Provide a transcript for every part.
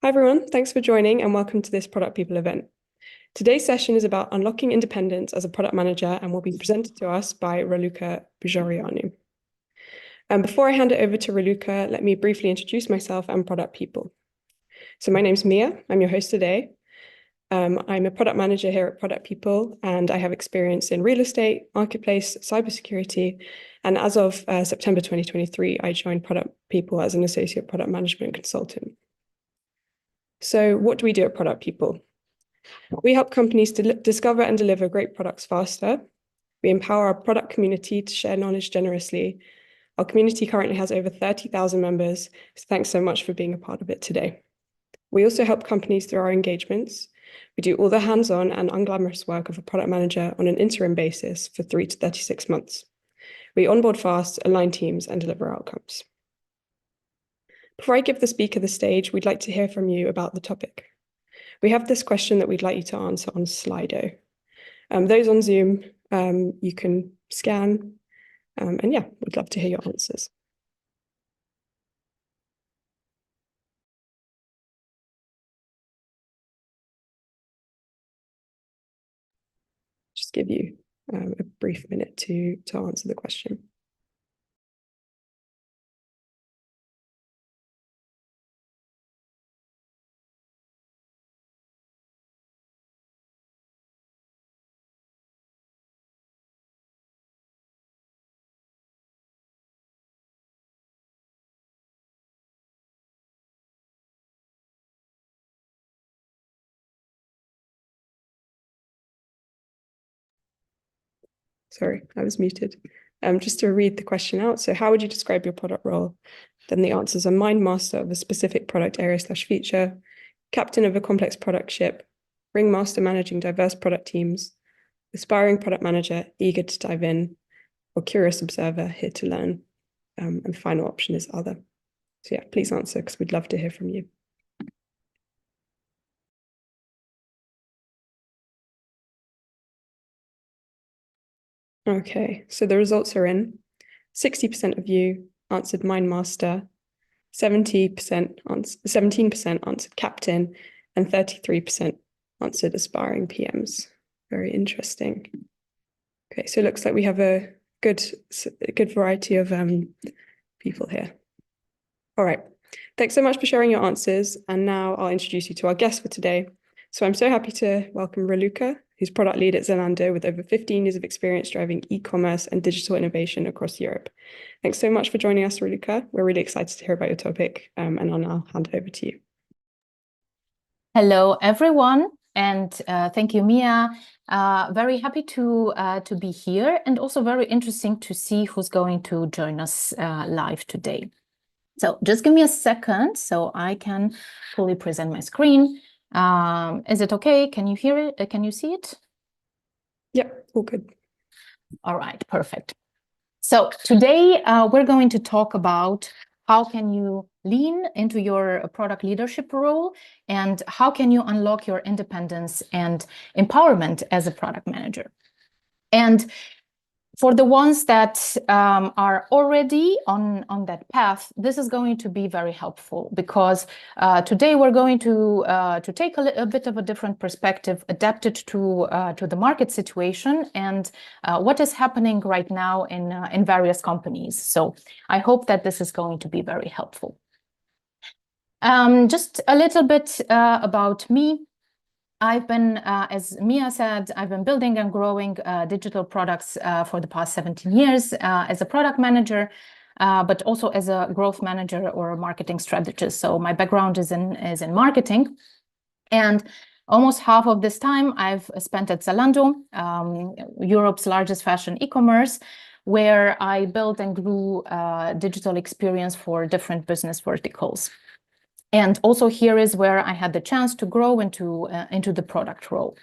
Hi everyone, thanks for joining and welcome to this Product People event. Today's session is about unlocking independence as a product manager and will be presented to us by Raluca Bujorianu. Before I hand it over to Raluca, let me briefly introduce myself and Product People. So my name's Mia, I'm your host today. I'm a product manager here at Product People and I have experience in real estate, marketplace, cybersecurity, and as of September 2023, I joined Product People as an associate product management consultant. So what do we do at Product People? We help companies to discover and deliver great products faster. We empower our product community to share knowledge generously. Our community currently has over 30,000 members, so thanks so much for being a part of it today. We also help companies through our engagements. We do all the hands-on and unglamorous work of a product manager on an interim basis for 3 to 36 months. We onboard fast, align teams, and deliver outcomes. Before I give the speaker the stage, we'd like to hear from you about the topic. We have this question that we'd like you to answer on Slido. Those on Zoom, you can scan, and yeah, we'd love to hear your answers. Just give you a brief minute to answer the question. Sorry, I was muted. Just to read the question out. So how would you describe your product role? Then the answers are mind master of a specific product area/feature, captain of a complex product ship, ringmaster managing diverse product teams, aspiring product manager, eager to dive in, or curious observer, here to learn. And the final option is other. So yeah, please answer because we'd love to hear from you. Okay, so the results are in. 60% of you answered mind master, 17% answered captain, and 33% answered aspiring PMs. Very interesting. Okay, so it looks like we have a good variety of people here. All right, thanks so much for sharing your answers. And now I'll introduce you to our guest for today. So I'm so happy to welcome Raluca, who's product lead at Zalando with over 15 years of experience driving e-commerce and digital innovation across Europe. Thanks so much for joining us, Raluca. We're really excited to hear about your topic, and I'll now hand it over to you. Hello, everyone, and thank you, Mia. Very happy to be here, and also very interesting to see who's going to join us live today. So just give me a second so I can fully present my screen. Is it okay? Can you hear it? Can you see it? Yep, all good. All right, perfect. So today we're going to talk about how can you lean into your product leadership role and how can you unlock your independence and empowerment as a product manager. And for the ones that are already on that path, this is going to be very helpful because today we're going to take a bit of a different perspective, adapted to the market situation and what is happening right now in various companies. So I hope that this is going to be very helpful. Just a little bit about me. I've been, as Mia said, I've been building and growing digital products for the past 17 years as a product manager, but also as a growth manager or a marketing strategist. So my background is in marketing. And almost half of this time I've spent at Zalando, Europe's largest fashion e-commerce, where I built and grew digital experience for different business verticals. And also here is where I had the chance to grow into the product role.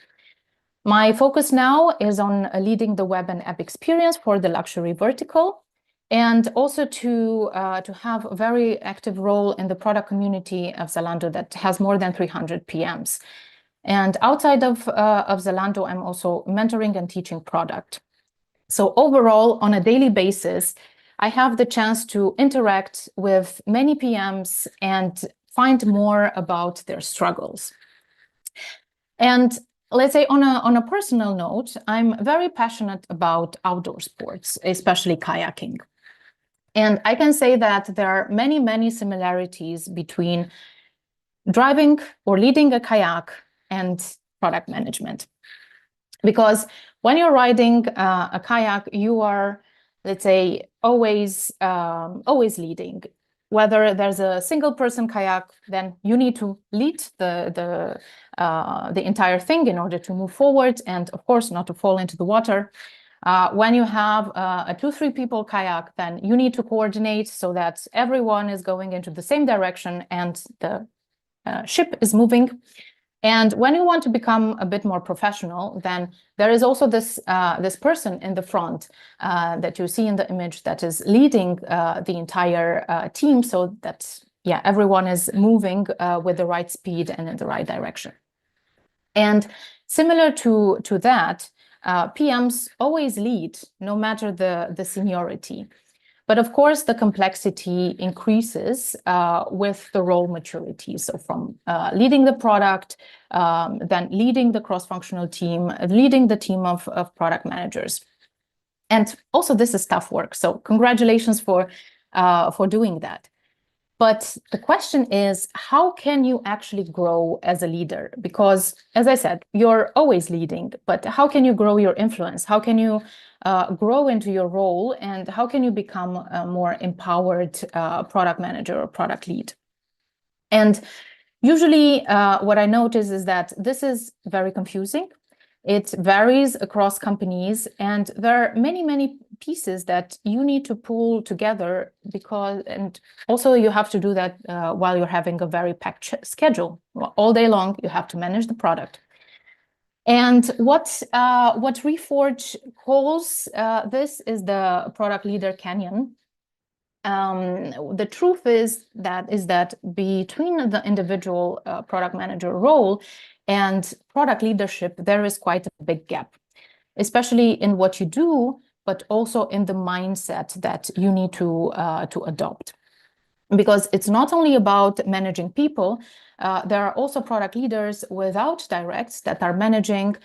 My focus now is on leading the web and app experience for the luxury vertical, and also to have a very active role in the product community of Zalando that has more than 300 PMs. And outside of Zalando, I'm also mentoring and teaching product. So overall, on a daily basis, I have the chance to interact with many PMs and find more about their struggles. And let's say on a personal note, I'm very passionate about outdoor sports, especially kayaking. And I can say that there are many, many similarities between driving or leading a kayak and product management. Because when you're riding a kayak, you are, let's say, always leading. Whether there's a single person kayak, then you need to lead the entire thing in order to move forward and, of course, not to fall into the water. When you have a 2-3 people kayak, then you need to coordinate so that everyone is going into the same direction and the ship is moving. And when you want to become a bit more professional, then there is also this person in the front that you see in the image that is leading the entire team, so that everyone is moving with the right speed and in the right direction. And similar to that, PMs always lead, no matter the seniority. But of course, the complexity increases with the role maturity. So from leading the product, then leading the cross-functional team, leading the team of product managers. And also, this is tough work. So congratulations for doing that. But the question is, how can you actually grow as a leader? Because, as I said, you're always leading, but how can you grow your influence? How can you grow into your role? And how can you become a more empowered product manager or product lead? And usually what I notice is that this is very confusing. It varies across companies, and there are many, many pieces that you need to pull together and also you have to do that while you're having a very packed schedule. All day long, you have to manage the product. And what Reforge calls this is the product leader canyon. The truth is that between the individual product manager role and product leadership, there is quite a big gap, especially in what you do, but also in the mindset that you need to adopt. Because it's not only about managing people, there are also product leaders without directs that are managing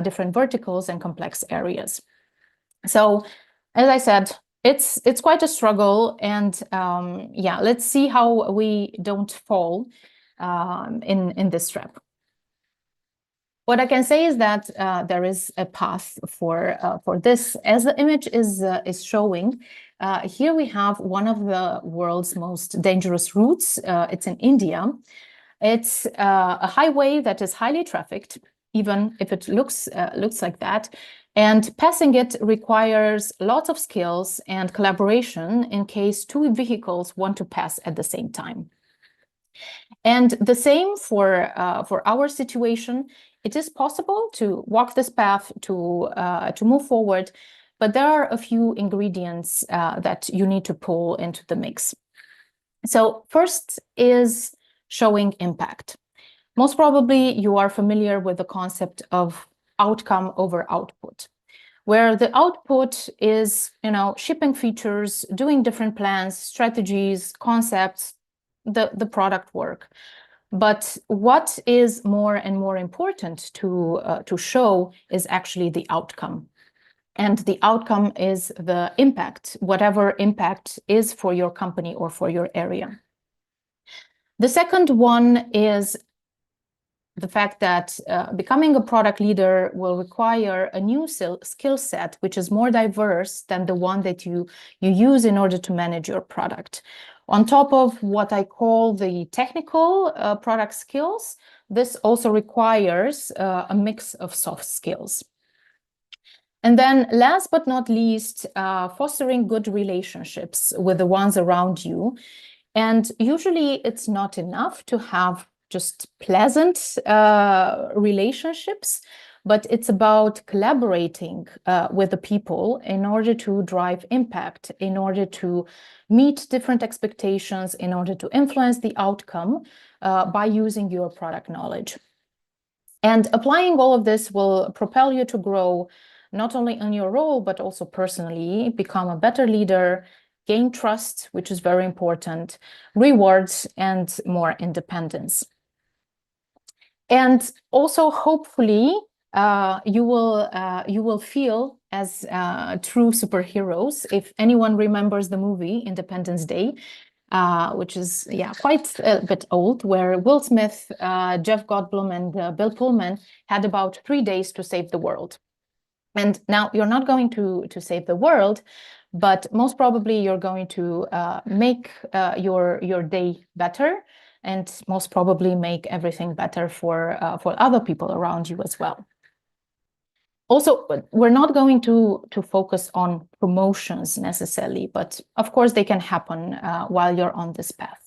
different verticals and complex areas. So, as I said, it's quite a struggle, and let's see how we don't fall in this trap. What I can say is that there is a path for this, as the image is showing. Here we have one of the world's most dangerous routes. It's in India. It's a highway that is highly trafficked, even if it looks like that. And passing it requires lots of skills and collaboration in case 2 vehicles want to pass at the same time. And the same for our situation. It is possible to walk this path to move forward, but there are a few ingredients that you need to pull into the mix. So first is showing impact. Most probably you are familiar with the concept of outcome over output, where the output is, shipping features, doing different plans, strategies, concepts, the product work. But what is more and more important to show is actually the outcome. And the outcome is the impact, whatever impact is for your company or for your area. The second one is the fact that becoming a product leader will require a new skill set, which is more diverse than the one that you use in order to manage your product. On top of what I call the technical product skills, this also requires a mix of soft skills. And then last but not least, fostering good relationships with the ones around you. And usually it's not enough to have just pleasant relationships, but it's about collaborating with the people in order to drive impact, in order to meet different expectations, in order to influence the outcome by using your product knowledge. And applying all of this will propel you to grow not only in your role, but also personally, become a better leader gain trust, which is very important, rewards, and more independence. And also, hopefully, you will feel as true superheroes. If anyone remembers the movie Independence Day, which is quite a bit old, where Will Smith, Jeff Goldblum, and Bill Pullman had about 3 days to save the world. And now you're not going to save the world, but most probably you're going to make your day better, and most probably make everything better for other people around you as well. Also, we're not going to focus on promotions necessarily, but of course they can happen while you're on this path.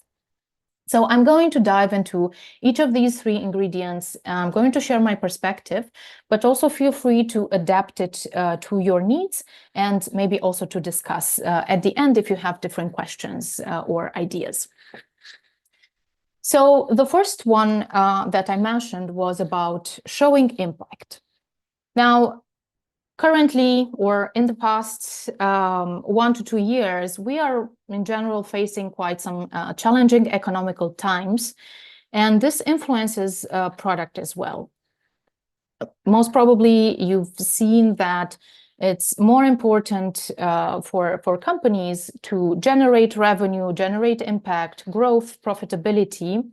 So I'm going to dive into each of these 3 ingredients. I'm going to share my perspective, but also feel free to adapt it to your needs, and maybe also to discuss at the end if you have different questions or ideas. So the first one that I mentioned was about showing impact. Now, currently, or in the past 1 to 2 years, we are in general facing quite some challenging economical times, and this influences product as well. Most probably, you've seen that it's more important for companies to generate revenue, generate impact, growth, profitability,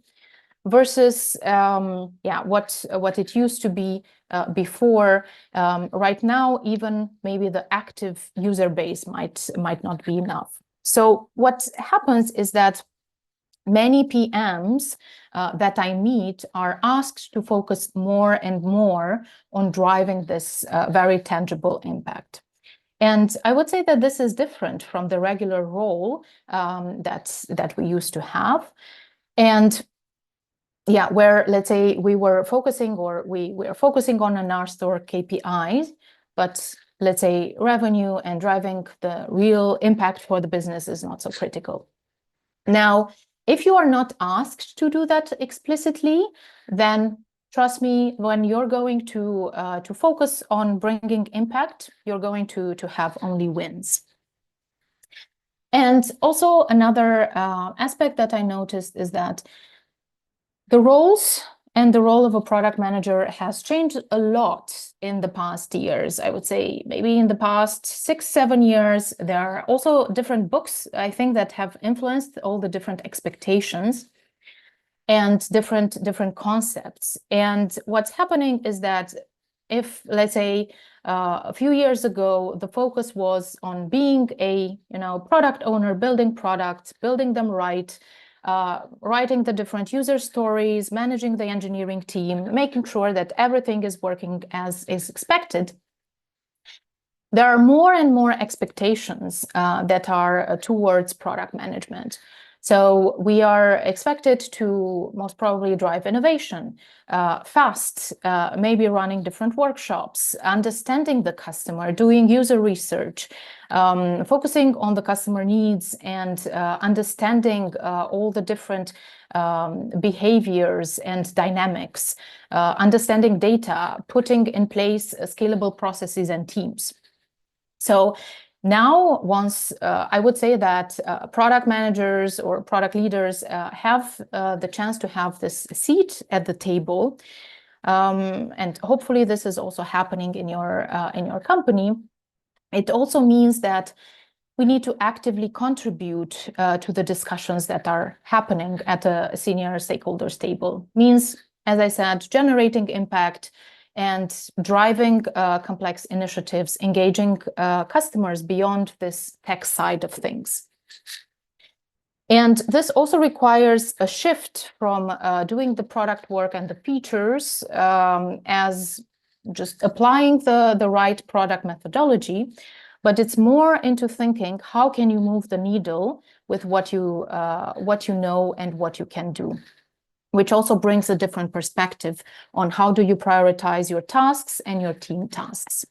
versus what it used to be before. Right now, even maybe the active user base might not be enough. So what happens is that many PMs that I meet are asked to focus more and more on driving this very tangible impact. And I would say that this is different from the regular role that we used to have. And where, let's say, we were focusing on an North Star KPIs, but let's say revenue and driving the real impact for the business is not so critical. Now, if you are not asked to do that explicitly, then trust me, when you're going to focus on bringing impact, you're going to have only wins. And also another aspect that I noticed is that the roles and the role of a product manager has changed a lot in the past years. I would say maybe in the past 6, 7 years. There are also different books, I think, that have influenced all the different expectations and different concepts. And what's happening is that if, let's say, a few years ago, the focus was on being a product owner, building products, building them right, writing the different user stories, managing the engineering team, making sure that everything is working as is expected. There are more and more expectations that are towards product management. So we are expected to most probably drive innovation fast, maybe running different workshops, understanding the customer, doing user research, focusing on the customer needs, and understanding all the different behaviors and dynamics, understanding data, putting in place scalable processes and teams. So now, once I would say that product managers or product leaders have the chance to have this seat at the table, and hopefully this is also happening in your company, it also means that we need to actively contribute to the discussions that are happening at a senior stakeholders table. Means, as I said, generating impact and driving complex initiatives, engaging customers beyond this tech side of things. And this also requires a shift from doing the product work and the features as just applying the right product methodology, but it's more into thinking, how can you move the needle with what you know and what you can do, which also brings a different perspective on how do you prioritize your tasks and your team tasks.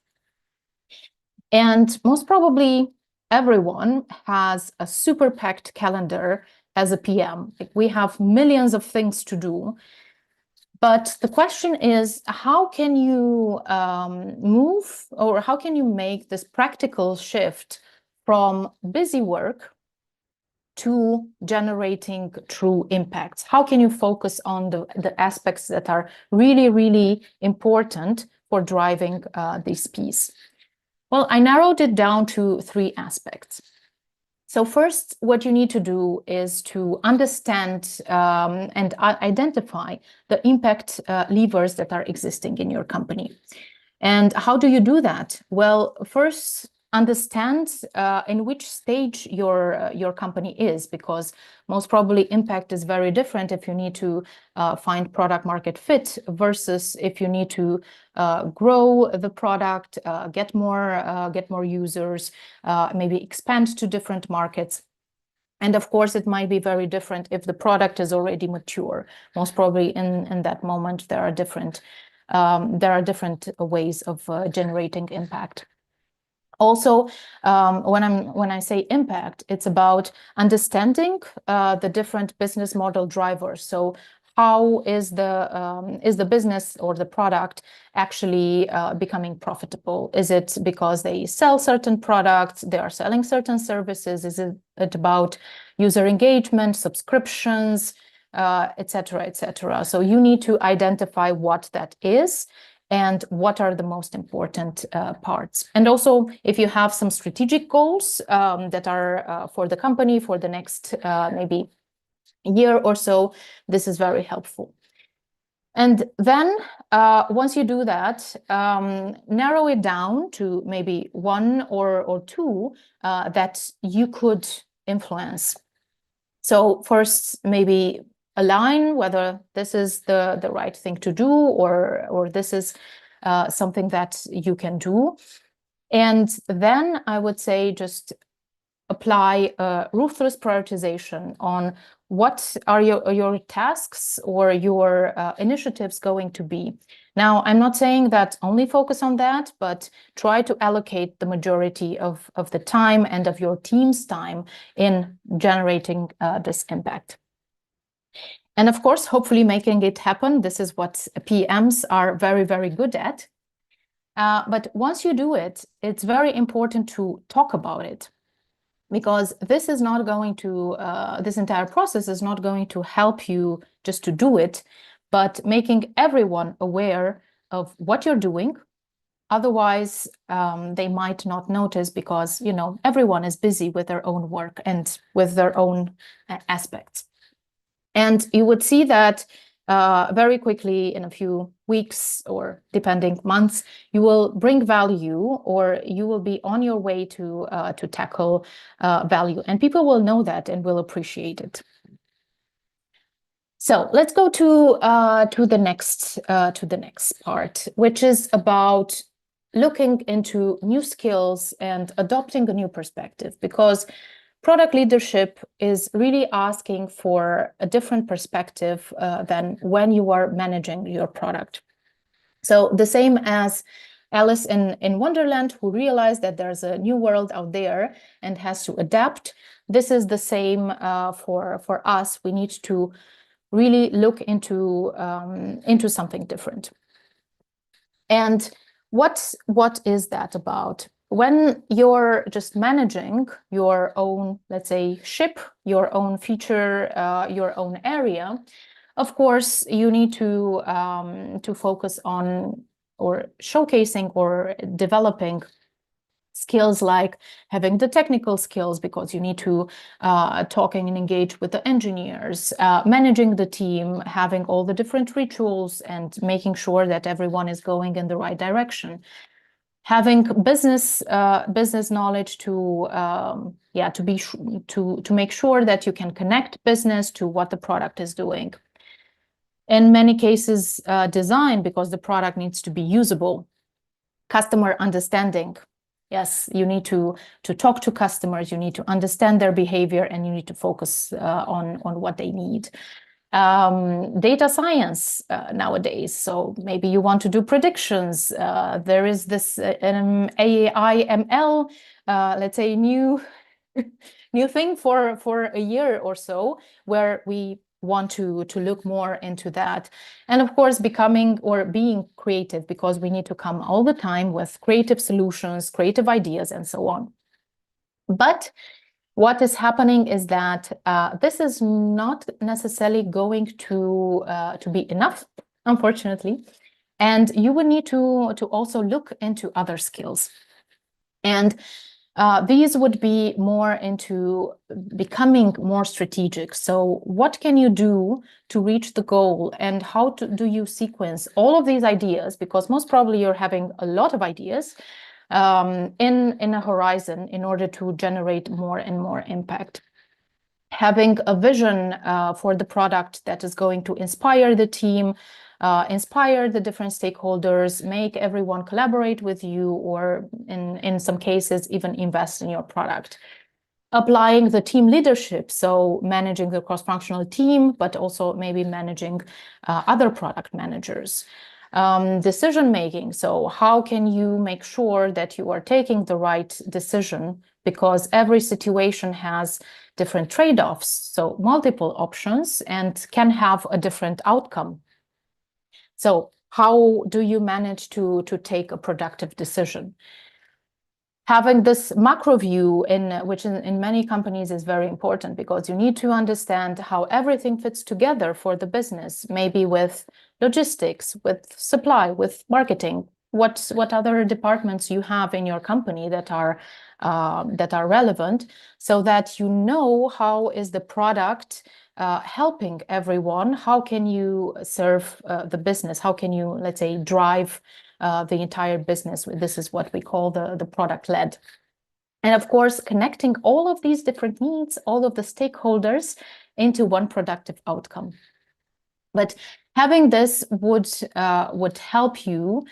And most probably everyone has a super packed calendar as a PM. We have millions of things to do. But the question is, how can you move, or how can you make this practical shift from busy work to generating true impacts? How can you focus on the aspects that are really, really important for driving this piece? Well, I narrowed it down to 3 aspects. So first, what you need to do is to understand and identify the impact levers that are existing in your company. And how do you do that? Well, first, understand in which stage your company is, because most probably impact is very different if you need to find product market fit versus if you need to grow the product, get more users, maybe expand to different markets. And of course, it might be very different if the product is already mature. Most probably in that moment, there are different ways of generating impact. Also, when I say impact, it's about understanding the different business model drivers. So how is the business or the product actually becoming profitable? Is it because they sell certain products, they are selling certain services? Is it about user engagement, subscriptions, et cetera, et cetera? So you need to identify what that is and what are the most important parts. And also, if you have some strategic goals that are for the company for the next maybe year or so, this is very helpful. And then once you do that, narrow it down to maybe 1 or 2 that you could influence. So first, maybe align whether this is the right thing to do or this is something that you can do. And then I would say just apply a ruthless prioritization on what are your tasks or your initiatives going to be. Now, I'm not saying that only focus on that, but try to allocate the majority of the time and of your team's time in generating this impact. And of course, hopefully making it happen. This is what PMs are very, very good at. But once you do it, it's very important to talk about it, because this is not going to, this entire process is not going to help you just to do it, but making everyone aware of what you're doing. Otherwise, they might not notice because, you know, everyone is busy with their own work and with their own aspects. And you would see that very quickly in a few weeks or depending months, you will bring value or you will be on your way to tackle value, and people will know that and will appreciate it. So let's go to the next part, which is about looking into new skills and adopting a new perspective, because product leadership is really asking for a different perspective than when you are managing your product. So the same as Alice in Wonderland, who realized that there's a new world out there and has to adapt. This is the same for us. We need to really look into something different. And what is that about? When you're just managing your own, let's say, ship, your own feature, your own area, of course, you need to focus on or showcasing or developing skills like having the technical skills, because you need to talking and engage with the engineers, managing the team, having all the different rituals and making sure that everyone is going in the right direction. Having business knowledge to make sure that you can connect business to what the product is doing. In many cases, design, because the product needs to be usable. Customer understanding. Yes, you need to talk to customers, you need to understand their behavior, and you need to focus on what they need. Data science nowadays, so maybe you want to do predictions. There is this AI ML, let's say new thing for a year or so, where we want to look more into that. And of course, becoming or being creative, because we need to come all the time with creative solutions, creative ideas, and so on. But what is happening is that this is not necessarily going to be enough, unfortunately. And you would need to also look into other skills. And these would be more into becoming more strategic. So what can you do to reach the goal, and how do you sequence all of these ideas? Because most probably you're having a lot of ideas in a horizon in order to generate more and more impact. Having a vision for the product that is going to inspire the team, inspire the different stakeholders, make everyone collaborate with you, or in some cases, even invest in your product. Applying the team leadership, so managing the cross-functional team, but also maybe managing other product managers. Decision making, so how can you make sure that you are taking the right decision, because every situation has different trade-offs, so multiple options, and can have a different outcome. So how do you manage to take a productive decision? Having this macro view, which in many companies is very important, because you need to understand how everything fits together for the business, maybe with logistics, with supply, with marketing, what other departments you have in your company that are relevant, so that you know how is the product helping everyone, how can you serve the business, how can you, let's say, drive the entire business. This is what we call the product led. And of course, connecting all of these different needs, all of the stakeholders into one productive outcome. But having this would help you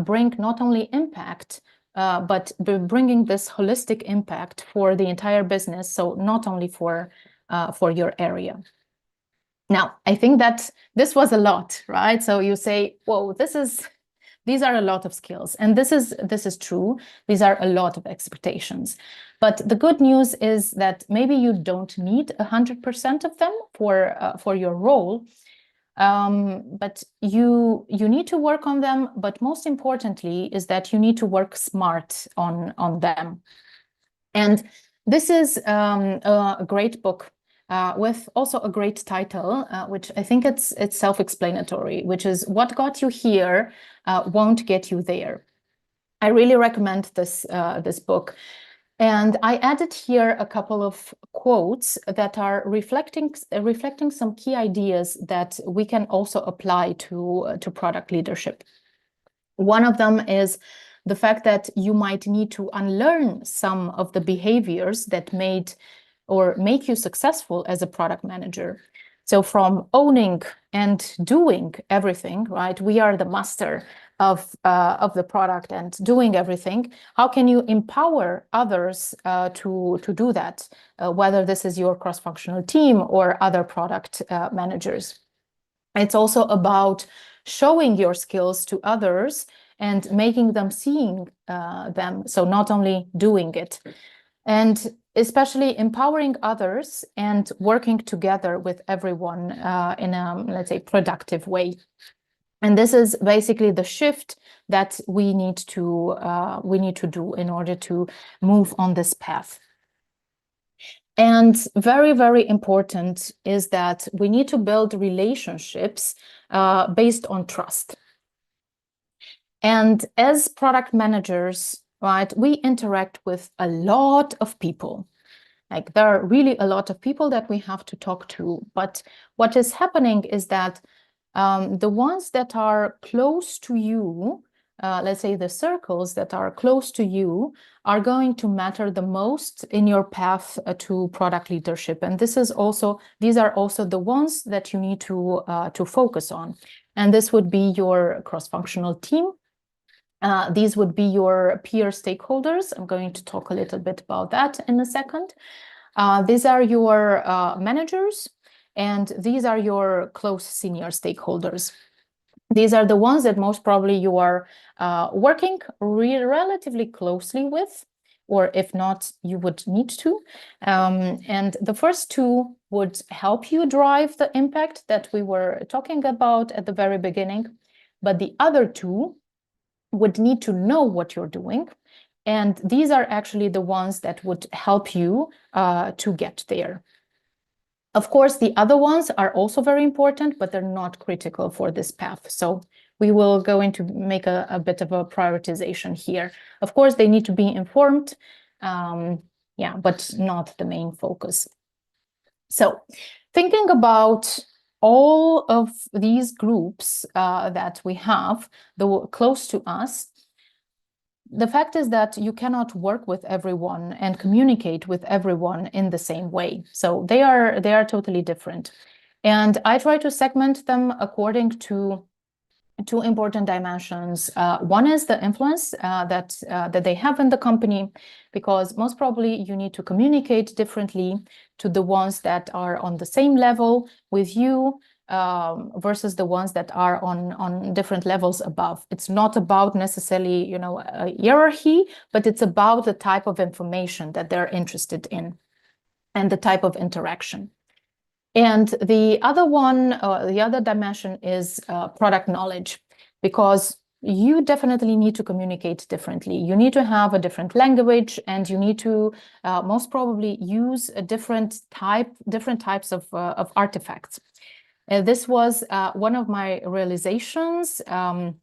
bring not impact, impact, but bringing this holistic impact for the entire business. So not only for your area. Now, I think that this was a lot, right? So you say, whoa, these are a lot of skills, and this is true. These are a lot of expectations. But the good news is that maybe you don't need 100% of them for your role. But you need to work on them. But most importantly is that you need to work smart on them. And this is a great book with also a great title, which I think it's self-explanatory, which is What Got You Here Won't Get You There. I really recommend this book. And I added here a couple of quotes that are reflecting some key ideas that we can also apply to product leadership. One of them is the fact that you might need to unlearn some of the behaviors that made or make you successful as a product manager. So from owning and doing everything, right? We are the master of the product and doing everything. How can you empower others to do that? Whether this is your cross-functional team or other product managers. It's also about showing your skills to others and making them seeing them. So not only doing it. And especially empowering others and working together with everyone in a, let's say, productive way. And this is basically the shift that we need to do in order to move on this path. And very, very important is that we need to build relationships based on trust. And as product managers, right, we interact with a lot of people. Like there are really a lot of people that we have to talk to. But what is happening is that the ones that are close to you, let's say the circles that are close to you, are going to matter the most in your path to product leadership. And these are also the ones that you need to focus on. And this would be your cross-functional team. These would be your peer stakeholders. I'm going to talk a little bit about that in a second. These are your managers, and these are your close senior stakeholders. These are the ones that most probably you are working relatively closely with, or if not, you would need to. And the first two would help you drive the impact that we were talking about at the very beginning. But the other two would need to know what you're doing And these are actually the ones that would help you to get there. Of course, the other ones are also very important, but they're not critical for this path. So we will go into make a bit of a prioritization here. Of course, they need to be informed, but not the main focus. So thinking about all of these groups that we have close to us, the fact is that you cannot work with everyone and communicate with everyone in the same way. So they are totally different. And I try to segment them according to two important dimensions. One is the influence that they have in the company, because most probably you need to communicate differently to the ones that are on the same level with you versus the ones that are on different levels above. It's not about necessarily, a hierarchy, but it's about the type of information that they're interested in and the type of interaction. And the other one, the other dimension is product knowledge, because you definitely need to communicate differently. You need to have a different language, and you need to most probably use a different types of artifacts. This was one of my realizations some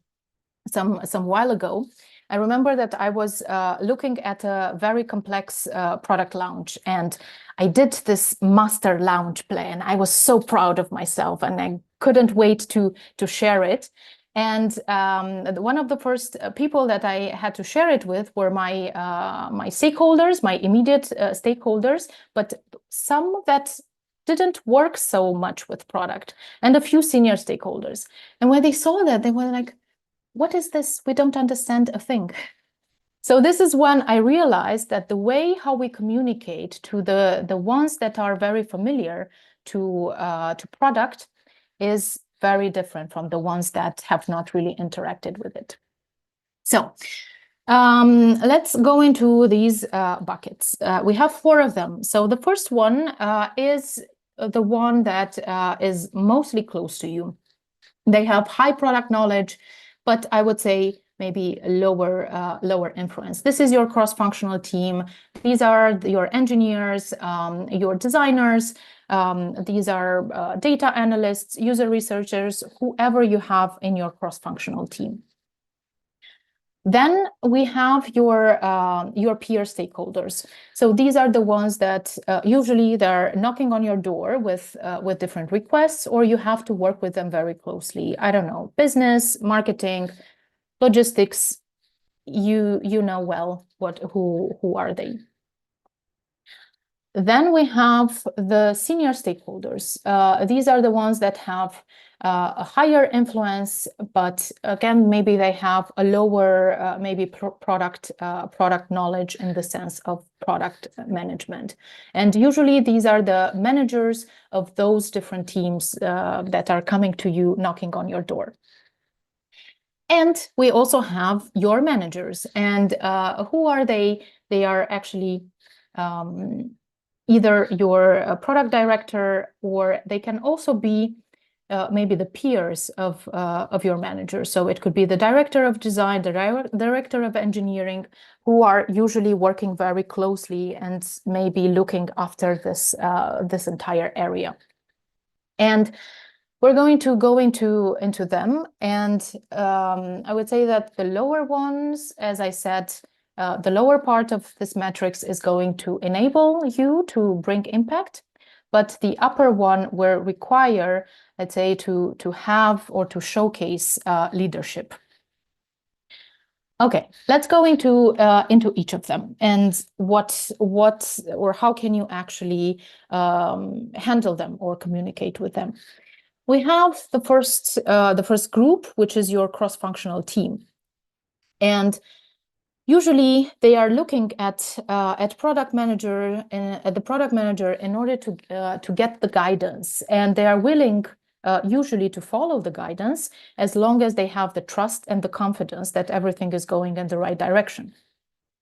while ago. I remember that I was looking at a very complex product launch, and I did this master launch plan. I was so proud of myself, and I couldn't wait to share it. And one of the first people that I had to share it with were my stakeholders, my immediate stakeholders, but some that didn't work so much with product, and a few senior stakeholders. And when they saw that, they were like, "What is this? We don't understand a thing." So this is when I realized that the way how we communicate to the ones that are very familiar to product is very different from the ones that have not really interacted with it. So let's go into these buckets. We have 4 of them. So the first one is the one that is mostly close to you. They have high product knowledge, but I would say maybe lower influence. This is your cross-functional team. These are your engineers, your designers. These are data analysts, user researchers, whoever you have in your cross-functional team. Then we have your peer stakeholders. So these are the ones that usually they're knocking on your door with different requests, or you have to work with them very closely. I don't know, business, marketing, logistics. You know well who are they. Then we have the senior stakeholders. These are the ones that have a higher influence, but again, maybe they have a lower, maybe product knowledge in the sense of product management. And usually these are the managers of those different teams that are coming to you, knocking on your door. And we also have your managers. And who are they? They are actually either your product director, or they can also be maybe the peers of your manager. So it could be the director of design, the director of engineering, who are usually working very closely and maybe looking after this entire area. And we're going to go into them. And I would say that the lower ones, as I said, the lower part of this matrix is going to enable you to bring impact, but the upper one will require, let's say, to have or to showcase leadership. Okay, let's go into each of them and what or how can you actually handle them or communicate with them. We have the first group, which is your cross-functional team, and usually they are looking at product manager and at the product manager in order to get the guidance, and they are willing usually to follow the guidance as long as they have the trust and the confidence that everything is going in the right direction.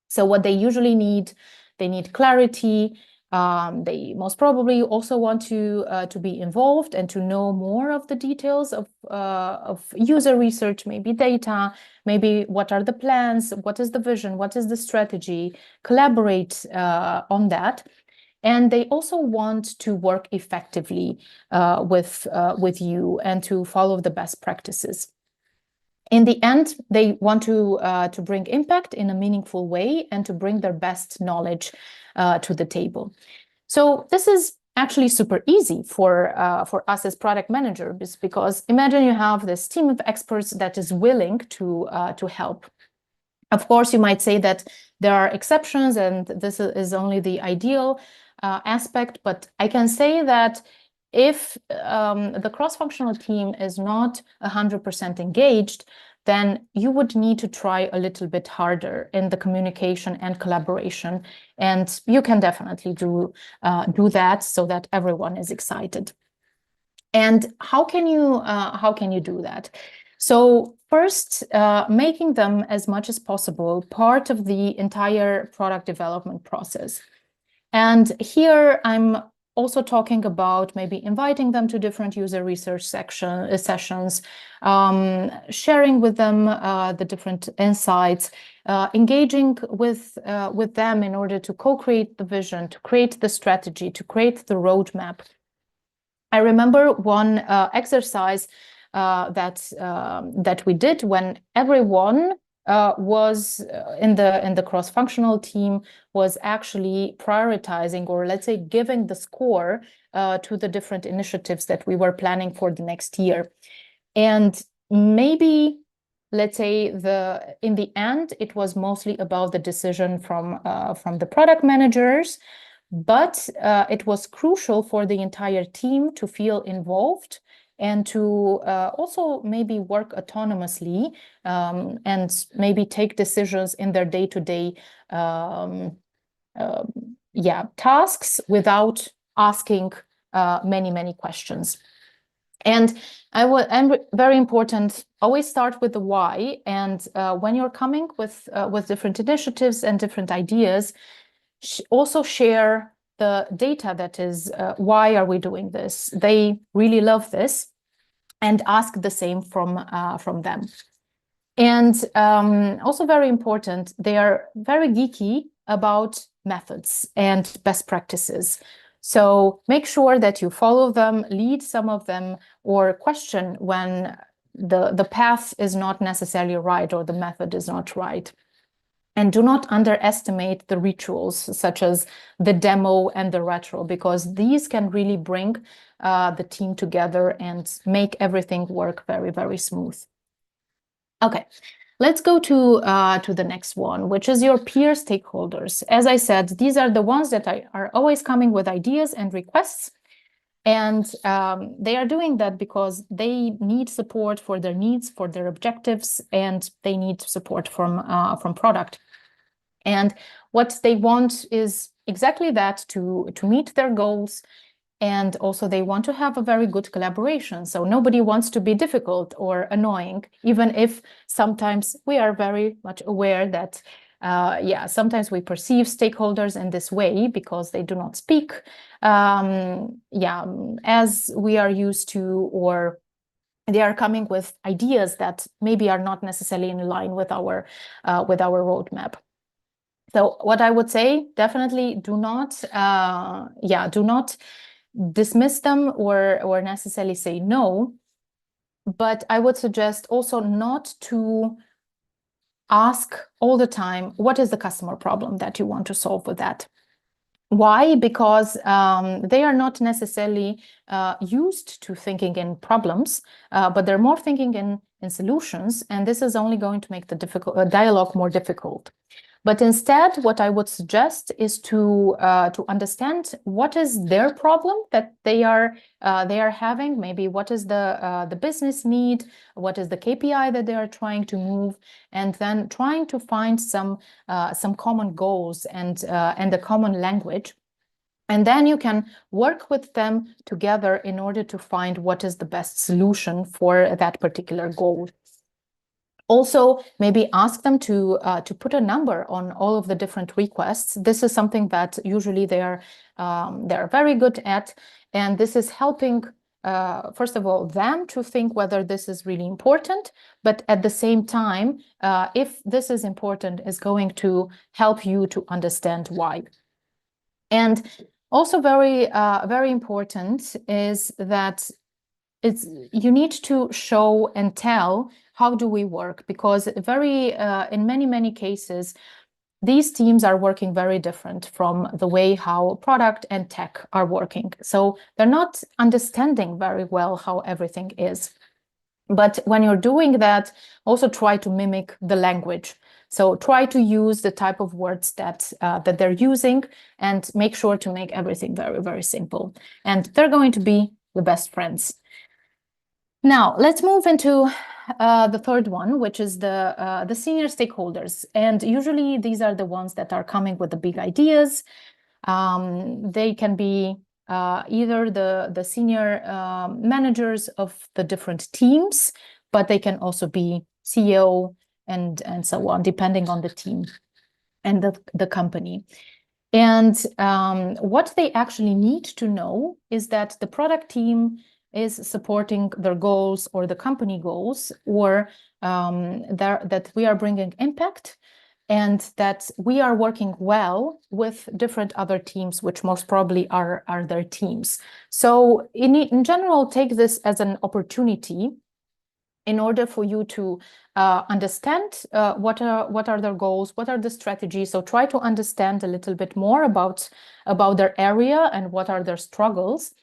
So what they usually need, they need clarity, They most probably also want to be involved and to know more of the details of user research, maybe data, maybe what are the plans, what is the vision, what is the strategy, collaborate on that. And they also want to work effectively with you and to follow the best practices. In the end, they want to bring impact in a meaningful way and to bring their best knowledge to the table. So this is actually super easy for us as product managers, because imagine you have this team of experts that is willing to help. Of course, you might say that there are exceptions and this is only the ideal aspect, but I can say that if the cross-functional team is not 100% engaged, then you would need to try a little bit harder in the communication and collaboration. And you can definitely do that so that everyone is excited. And how can you do that? So first, making them as much as possible part of the entire product development process. And here I'm also talking about maybe inviting them to different user research sessions, sharing with them the different insights, engaging with them in order to co-create the vision, to create the strategy, to create the roadmap. I remember one exercise that we did when everyone was in the cross-functional team was actually prioritizing, or let's say giving the score to the different initiatives that we were planning for the next year. And maybe, let's say, in the end, it was mostly about the decision from the product managers, but it was crucial for the entire team to feel involved and to also maybe work autonomously and maybe take decisions in their day-to-day tasks without asking many questions. And very important, always start with the why. And when you're coming with different initiatives and different ideas, also share the data that is why are we doing this? They really love this, and ask the same from them. And also very important, they are very geeky about methods and best practices. So make sure that you follow them, lead some of them, or question when the path is not necessarily right or the method is not right. And do not underestimate the rituals, such as the demo and the retro, because these can really bring the team together and make everything work very, very smooth. Okay, let's go to the next one, which is your peer stakeholders. As I said, these are the ones that are always coming with ideas and requests. And they are doing that because they need support for their needs, for their objectives, and they need support from product. And what they want is exactly that, to meet their goals. And also they want to have a very good collaboration. So nobody wants to be difficult or annoying, even if sometimes we are very much aware that sometimes we perceive stakeholders in this way because they do not speak as we are used to, or they are coming with ideas that maybe are not necessarily in line with our roadmap. So what I would say, definitely do not dismiss them or necessarily say no, but I would suggest also not to ask all the time, what is the customer problem that you want to solve with that? Why? Because they are not necessarily used to thinking in problems, but they're more thinking in solutions, and this is only going to make the dialogue more difficult. But instead, what I would suggest is to understand what is their problem that they are having. Maybe what is the business need, what is the KPI that they are trying to move, and then trying to find some common goals and a common language. And then you can work with them together in order to find what is the best solution for that particular goal. Also, maybe ask them to put a number on all of the different requests. This is something that usually they're very good at, and this is helping, first of all, them to think whether this is really important, but at the same time, if this is important, is going to help you to understand why. And also very important is that you need to show and tell how do we work, because in many cases, these teams are working very different from the way how product and tech are working. So they're not understanding very well how everything is. But when you're doing that, also try to mimic the language. So try to use the type of words that they're using, and make sure to make everything very simple. And they're going to be the best friends. Now, let's move into the third one, which is the senior stakeholders. And usually these are the ones that are coming with the big ideas. They can be either the senior managers of the different teams, but they can also be CEO and so on, depending on the team and the company. And what they actually need to know is that the product team is supporting their goals or the company goals, or that we are bringing impact, and that we are working well with different other teams, which most probably are their teams. So in general, take this as an opportunity in order for you to understand what are their goals, what are the strategies. So try to understand a little bit more about their area and what are their struggles,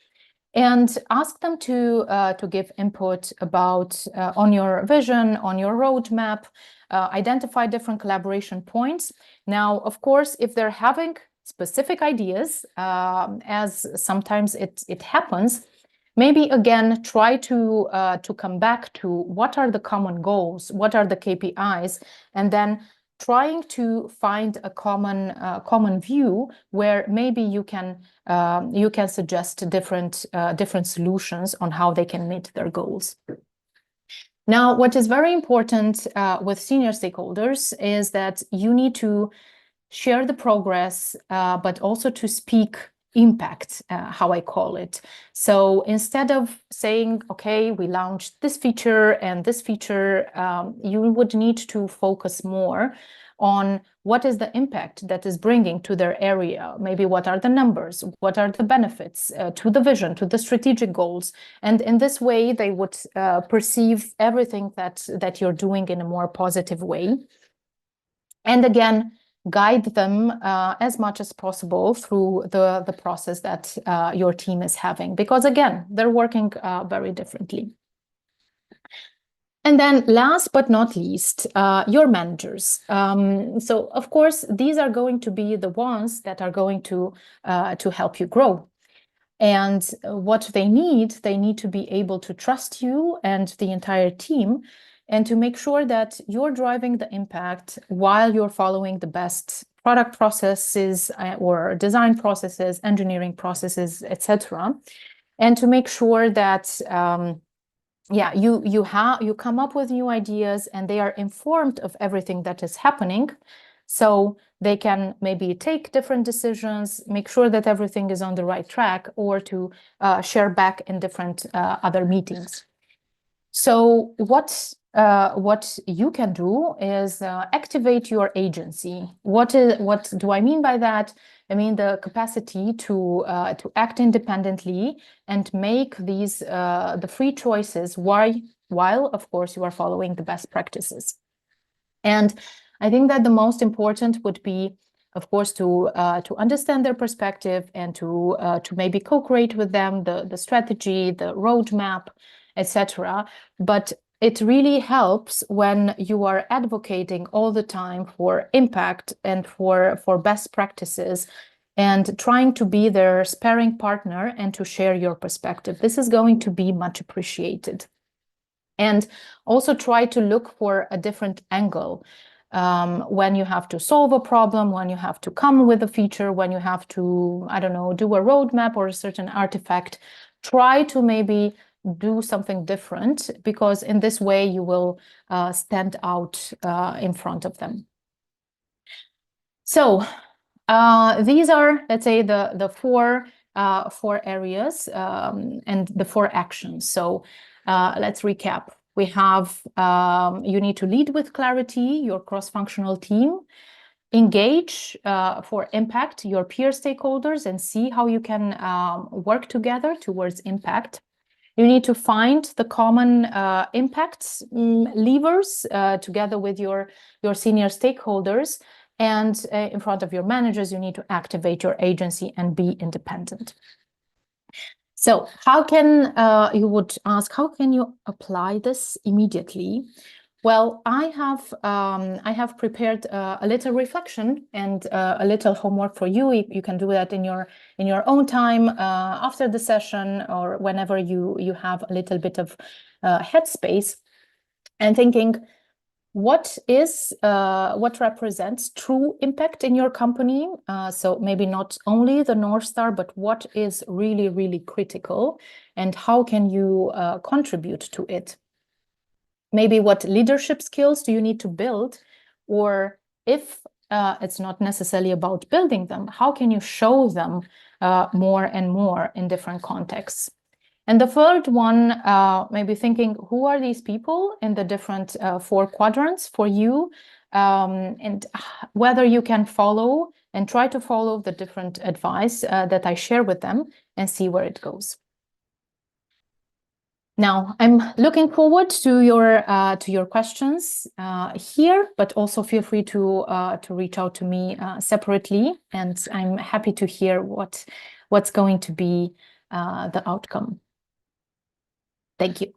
and ask them to give input about on your vision, on your roadmap, identify different collaboration points. Now, of course, if they're having specific ideas, as sometimes it happens, maybe again try to come back to what are the common goals, what are the KPIs, and then trying to find a common view where maybe you can suggest different solutions on how they can meet their goals. Now, what is very important with senior stakeholders is that you need to share the progress, but also to speak impact, how I call it. So instead of saying, okay, we launched this feature and this feature, you would need to focus more on what is the impact that is bringing to their area. Maybe what are the numbers, what are the benefits to the vision, to the strategic goals. And in this way, they would perceive everything that you're doing in a more positive way. And again, guide them as much as possible through the process that your team is having, because again, they're working very differently. And then last but not least, your managers. So of course, these are going to be the ones that are going to help you grow. And what they need to be able to trust you and the entire team, and to make sure that you're driving the impact while you're following the best product processes or design processes, engineering processes, etc. And to make sure that you come up with new ideas and they are informed of everything that is happening, so they can maybe take different decisions, make sure that everything is on the right track, or to share back in different other meetings. So what you can do is activate your agency. What do I mean by that? I mean the capacity to act independently and make these the free choices while of course you are following the best practices. And I think that the most important would be, of course, to understand their perspective and to maybe co-create with them the strategy, the roadmap, etc. But it really helps when you are advocating all the time for impact and for best practices, and trying to be their sparring partner and to share your perspective. This is going to be much appreciated. And also try to look for a different angle. When you have to solve a problem, when you have to come with a feature, when you have to, I don't know, do a roadmap or a certain artifact, try to maybe do something different, because in this way you will stand out in front of them. So these are, let's say, the four areas and the 4 actions. So let's recap. We have you need to lead with clarity your cross-functional team, engage for impact your peer stakeholders and see how you can work together towards impact. You need to find the common impacts levers together with your senior stakeholders, and in front of your managers, you need to activate your agency and be independent. So how can you would ask, how can you apply this immediately? Well, I have prepared a little reflection and a little homework for you. You can do that in your own time after the session, or whenever you have a little bit of headspace, and thinking, what represents true impact in your company? So maybe not only the North Star, but what is really, really critical, and how can you contribute to it? Maybe what leadership skills do you need to build? Or if it's not necessarily about building them, how can you show them more and more in different contexts? And the third one, maybe thinking, who are these people in the different 4 quadrants for you, and whether you can follow and try to follow the different advice that I share with them and see where it goes. Now, I'm looking forward to your questions here, but also feel free to reach out to me separately, and I'm happy to hear what's going to be the outcome. Thank you.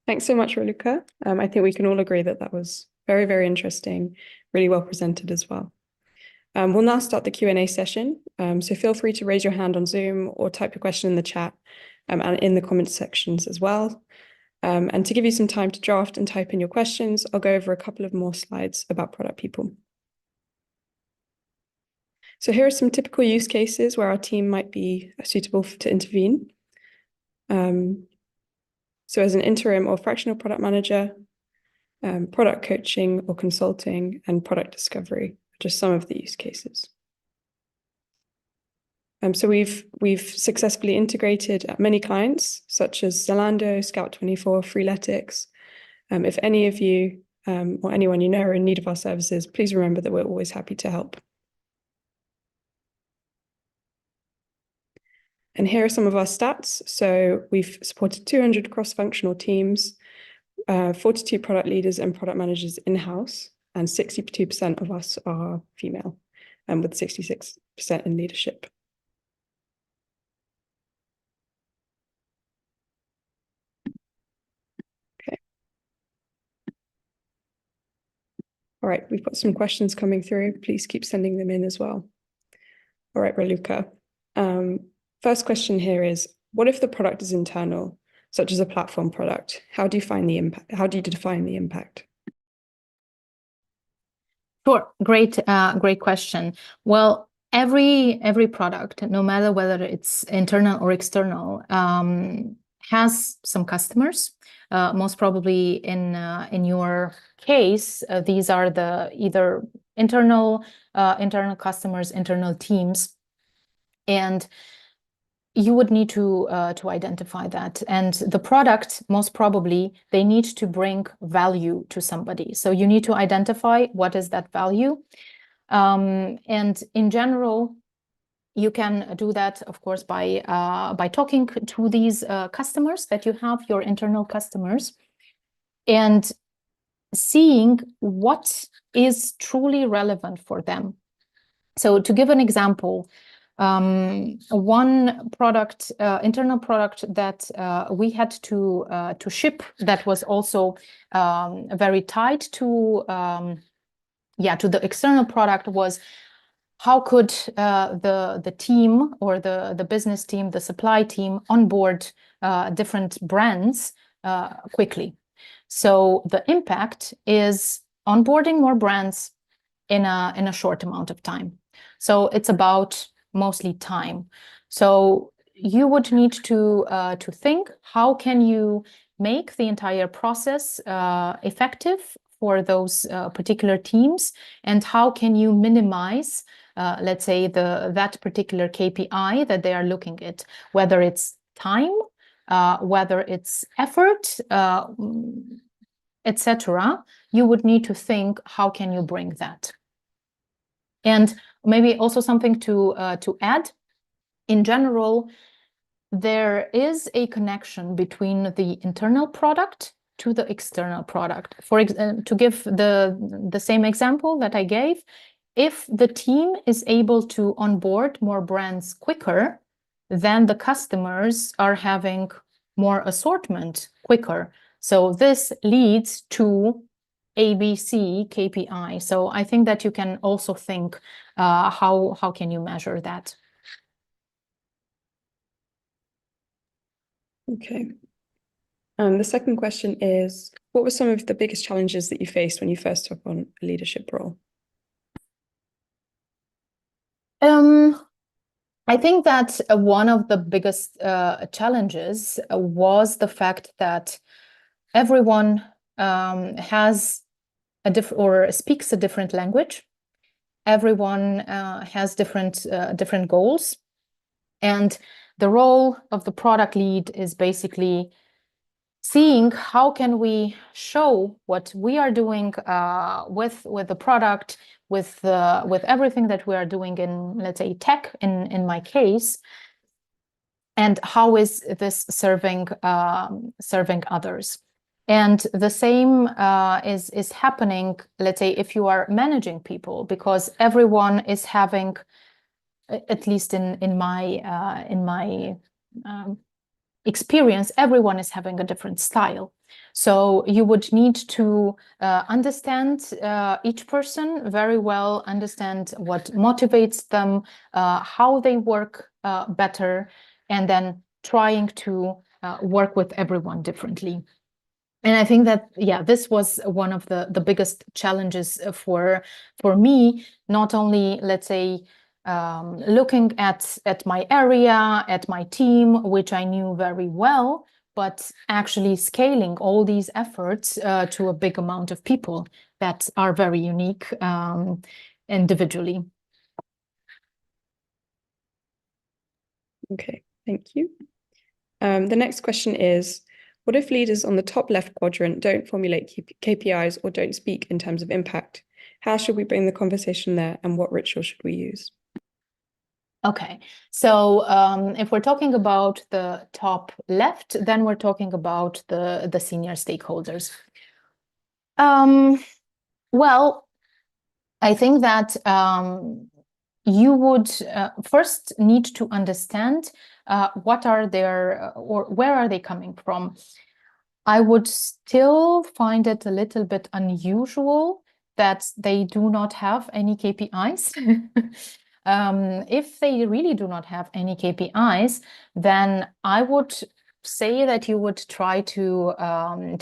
Thanks so much, Raluca. I think we can all agree that that was very, very interesting, really well presented as well. We'll now start the Q&A session. So feel free to raise your hand on Zoom or type your question in the chat and in the comment sections as well. And to give you some time to draft and type in your questions, I'll go over a couple of more slides about product people. So here are some typical use cases where our team might be suitable to intervene. So as an interim or fractional product manager, product coaching or consulting, and product discovery, just some of the use cases. So we've successfully integrated many clients, such as Zalando, Scout24, Freeletics. If any of you or anyone you know are in need of our services, please remember that we're always happy to help. And here are some of our stats. So we've supported 200 cross-functional teams, 42 product leaders and product managers in-house, and 62% of us are female, and with 66% in leadership. Okay. All right, we've got some questions coming through. Please keep sending them in as well. All right, Raluca. First question here is, what if the product is internal, such as a platform product? How do you find the impact? How do you define the impact? Sure, great question. Well, every product, no matter whether it's internal or external, has some customers. Most probably in your case, these are the either internal customers, internal teams, and you would need to identify that. And the product, most probably, they need to bring value to somebody. So you need to identify what is that value. And in general, you can do that, of course, by talking to these customers that you have, your internal customers, and seeing what is truly relevant for them. So to give an example, one product, internal product that we had to ship, that was also very tied to the external product, was how could the team or the business team, the supply team onboard different brands quickly? So the impact is onboarding more brands in a short amount of time. So it's about mostly time. So you would need to think, how can you make the entire process effective for those particular teams, and how can you minimize, let's say, that particular KPI that they are looking at, whether it's time, whether it's effort, etc. You would need to think, how can you bring that? And maybe also something to add. In general, there is a connection between the internal product to the external product. To give the same example that I gave, if the team is able to onboard more brands quicker, then the customers are having more assortment quicker. So this leads to ABC KPI. So I think that you can also think, how can you measure that? Okay. The second question is, what were some of the biggest challenges that you faced when you first took on a leadership role? I think that one of the biggest challenges was the fact that everyone has a different or speaks a different language. Everyone has different goals, and the role of the product lead is basically seeing how can we show what we are doing with the product, with everything that we are doing in, let's say, tech in my case, and how is this serving others. And the same is happening, let's say, if you are managing people, because everyone is having, at least in my experience, everyone is having a different style. So you would need to understand each person very well, understand what motivates them, how they work better, and then trying to work with everyone differently. And I think that, yeah, this was one of the biggest challenges for me, not only, let's say, looking at my area, at my team, which I knew very well, but actually scaling all these efforts to a big amount of people that are very unique individually. Okay, thank you. The next question is, what if leaders on the top left quadrant don't formulate KPIs or don't speak in terms of impact? How should we bring the conversation there, and what ritual should we use? Okay, so if we're talking about the top left, then we're talking about the senior stakeholders. Well, I think that you would first need to understand what are their or where are they coming from. I would still find it a little bit unusual that they do not have any KPIs. If they really do not have any KPIs, then I would say that you would try to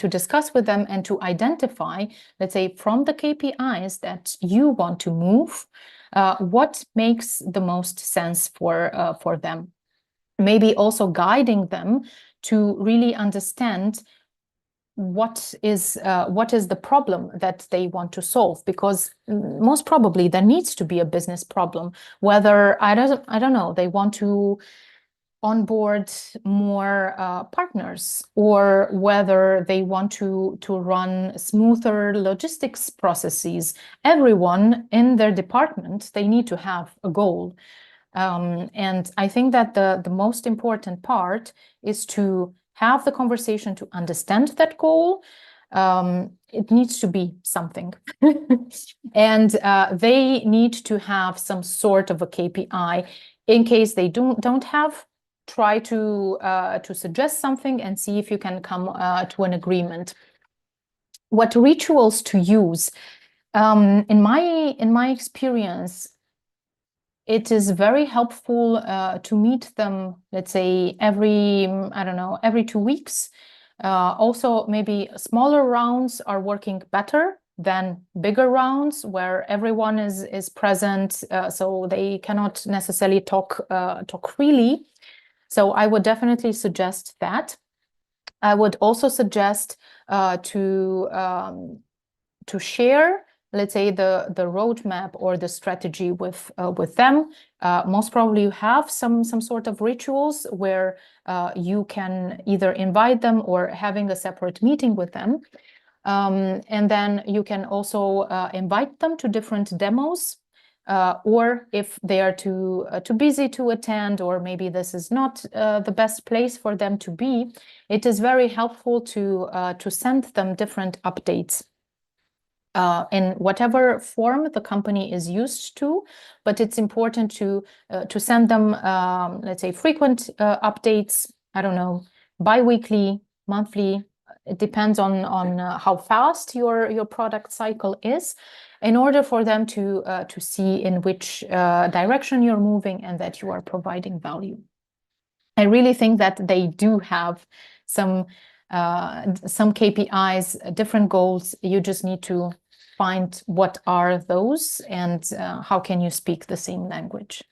discuss with them and to identify, let's say, from the KPIs that you want to move, what makes the most sense for them. Maybe also guiding them to really understand what is the problem that they want to solve, because most probably there needs to be a business problem, whether I don't know, they want to onboard more partners, or whether they want to run smoother logistics processes. Everyone in their department, they need to have a goal. And I think that the most important part is to have the conversation to understand that goal. It needs to be something. And they need to have some sort of a KPI. In case they don't have, try to suggest something and see if you can come to an agreement. What rituals to use? In my experience, it is very helpful to meet them, let's say, I don't know, every 2 weeks. Also, maybe smaller rounds are working better than bigger rounds where everyone is present, so they cannot necessarily talk freely. So I would definitely suggest that. I would also suggest to share, let's say, the roadmap or the strategy with them. Most probably you have some sort of rituals where you can either invite them or having a separate meeting with them. And then you can also invite them to different demos, or if they are too busy to attend, or maybe this is not the best place for them to be, it is very helpful to send them different updates in whatever form the company is used to, but it's important to send them, let's say, frequent updates. I don't know, bi-weekly, monthly. It depends on how fast your product cycle is, in order for them to see in which direction you're moving and that you are providing value. I really think that they do have some KPIs, different goals. You just need to find what are those and how can you speak the same language.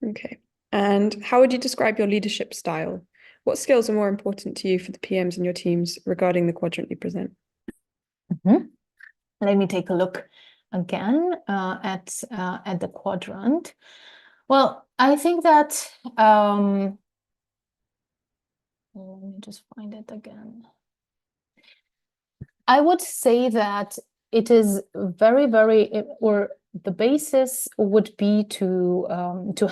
Okay. And how would you describe your leadership style? What skills are more important to you for the PMs in your teams regarding the quadrant you present? Let me take a look again at the quadrant. Well, I think that let me just find it again. I would say that it is very, or the basis would be to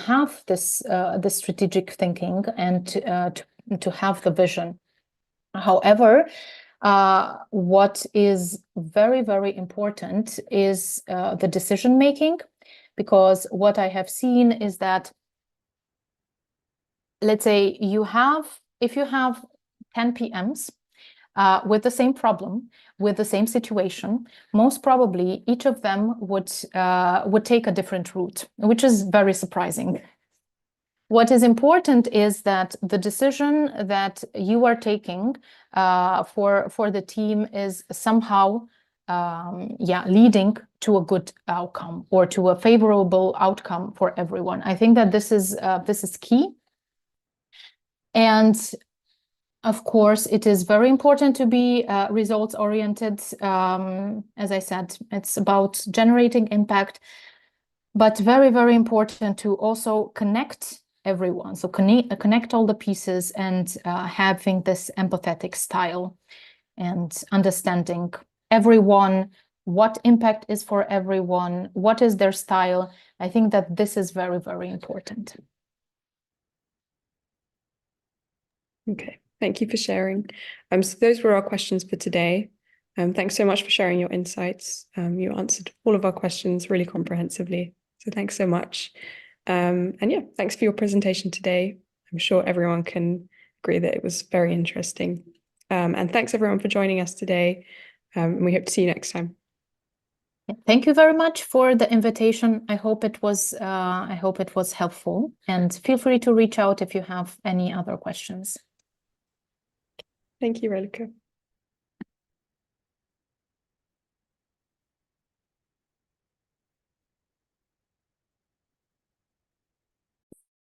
have this the strategic thinking and to have the vision. However, what is very, very important is the decision making, because what I have seen is that, let's say, if you have 10 PMs with the same problem, with the same situation, most probably each of them would take a different route, which is very surprising. What is important is that the decision that you are taking for the team is somehow leading to a good outcome or to a favorable outcome for everyone. I think that this is key. And of course, it is very important to be results oriented. As I said, it's about generating impact, but very, very important to also connect everyone. So connect all the pieces and having this empathetic style and understanding everyone, what impact is for everyone, what is their style. I think that this is very, very important. Okay, thank you for sharing. So those were our questions for today. Thanks so much for sharing your insights. You answered all of our questions really comprehensively. So thanks so much. And yeah, thanks for your presentation today. I'm sure everyone can agree that it was very interesting. And thanks everyone for joining us today. And we hope to see you next time. Thank you very much for the invitation. I hope it was helpful, and feel free to reach out if you have any other questions. Thank you, Raluca.